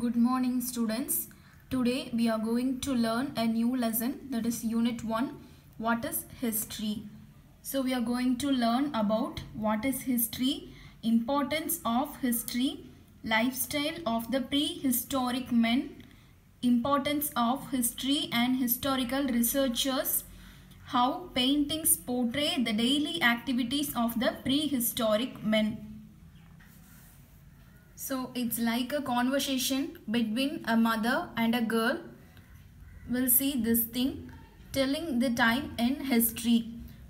Good morning students. Today we are going to learn a new lesson, that is unit 1, what is history. So we are going to learn about what is history, importance of history, lifestyle of the prehistoric men, importance of history and historical researchers, how paintings portray the daily activities of the prehistoric men. So it's like a conversation between a mother and a girl. We'll see this thing, telling the time in history.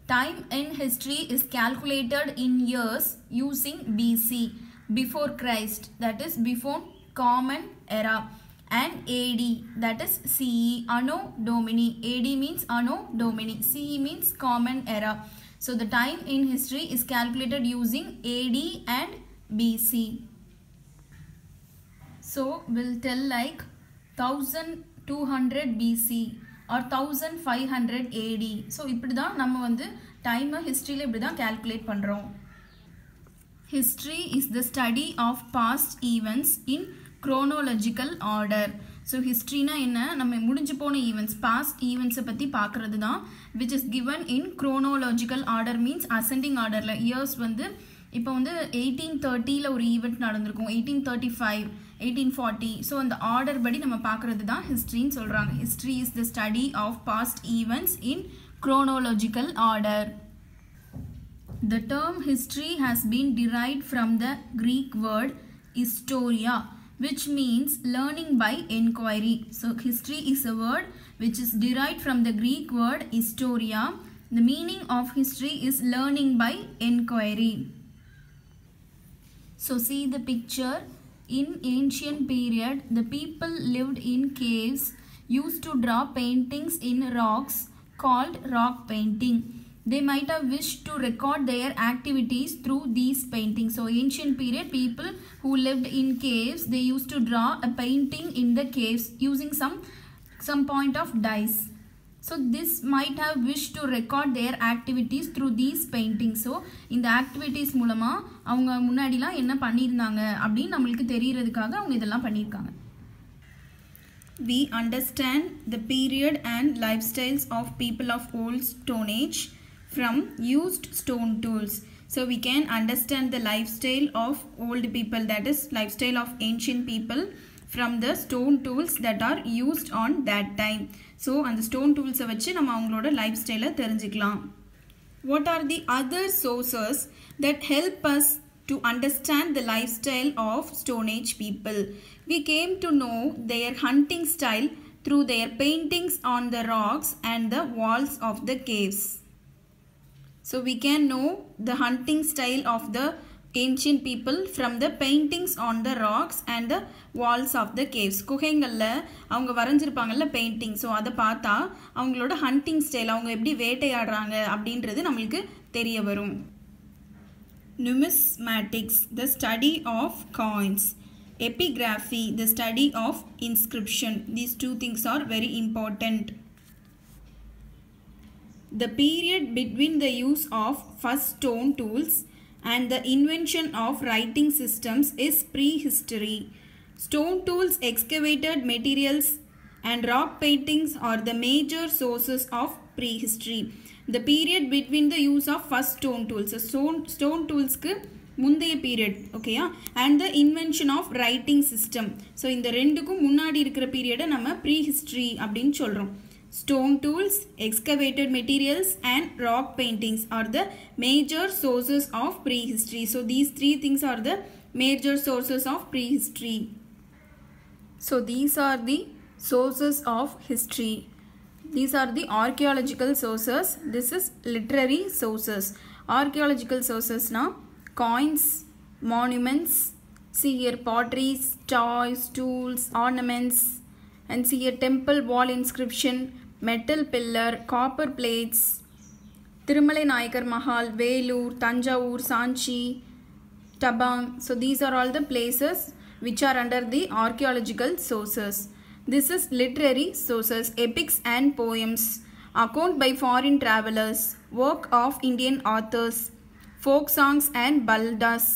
Time in history is calculated in years using BC, before Christ, that is before Common Era, and AD, that is CE, Anno Domini. AD means Anno Domini, CE means Common Era. So the time in history is calculated using AD and BC. So we'll tell like 1200 BC or 1500 AD. So இப்படி தான் நம்ம வந்து டைமை ஹிஸ்ட்ரியில் இப்படி தான் calculate பண்ணுறோம். History is the study of past events in chronological order. So historyனா என்ன, நம்ம முடிஞ்சு போன events, past events பற்றி பார்க்குறது தான், which is given in chronological order means ascending orderல. Years வந்து இப்போ வந்து 1830ல ஒரு ஈவெண்ட் நடந்திருக்கும், 1835, 1840. ஸோ அந்த ஆர்டர் படி நம்ம பார்க்குறது தான் ஹிஸ்ட்ரின்னு சொல்கிறாங்க. History is the study of past events in chronological order. The term history has been derived from the Greek word historia, which means learning by inquiry. So history is a word which is derived from the Greek word historia. The meaning of history is learning by inquiry. So see the picture. In ancient period, the people lived in caves, used to draw paintings in rocks called rock painting. They might have wished to record their activities through these paintings. So ancient period, people who lived in caves, they used to draw a painting in the caves using some point of dyes. So this might have wished to record their activities through these paintings. So இந்த activities மூலமா அவங்க முன்னாடிலாம் என்ன பண்ணியிருந்தாங்க அப்படின்னு நம்மளுக்கு தெரியறதுக்காக அவங்க இதெல்லாம் பண்ணியிருக்காங்க. We understand the period and lifestyles of people of old Stone Age from used stone tools. So we can understand the lifestyle of old people, that is lifestyle of ancient people, from the stone tools that are used on that time. So and the stone tools வச்சு நம்ம அவங்களோட lifestyle தெரிஞ்சுக்கலாம். What are the other sources that help us to understand the lifestyle of Stone Age people? We came to know their hunting style through their paintings on the rocks and the walls of the caves. So we can know the hunting style of the ancient people from the paintings on the rocks and the walls of the caves. குகைங்கள்ல அவங்க வரைஞ்சிருப்பாங்கல்ல painting. So அதை பார்த்தா அவங்களோட hunting style, அவங்க எப்படி வேட்டையாடுறாங்க அப்படின்றது நம்மளுக்கு தெரிய வரும். Numismatics, the study of coins. Epigraphy, the study of inscription. These two things are very important. The period between the use of first stone tools and the invention of writing systems is prehistory. Stone tools, excavated materials and rock paintings are the major sources of prehistory. The period between the use of first stone tools, stone tools ku முந்தைய period, ஓகேயா, and the invention of writing system. So இந்த ரெண்டுக்கும் முன்னாடி இருக்கிற பீரியடை நம்ம prehistory அப்படின்னு சொல்கிறோம். Stone tools, excavated materials and rock paintings are the major sources of prehistory. So these three things are the major sources of prehistory. So these are the sources of history. These are the archaeological sources. This is literary sources. Archaeological sources now coins, monuments, see here potteries, toys, tools, ornaments, and see a temple wall inscription, metal pillar, copper plates, Thirumalai Nayakar Mahal, Velur, Tanjavur, Sanchi, Tabang. So these are all the places which are under the archaeological sources. This is literary sources, epics and poems, account by foreign travelers, work of Indian authors, folk songs and baldas,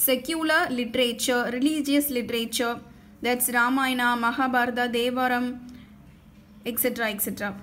secular literature, religious literature, That's Ramayana, Mahabharata, Devaram, etc. etc.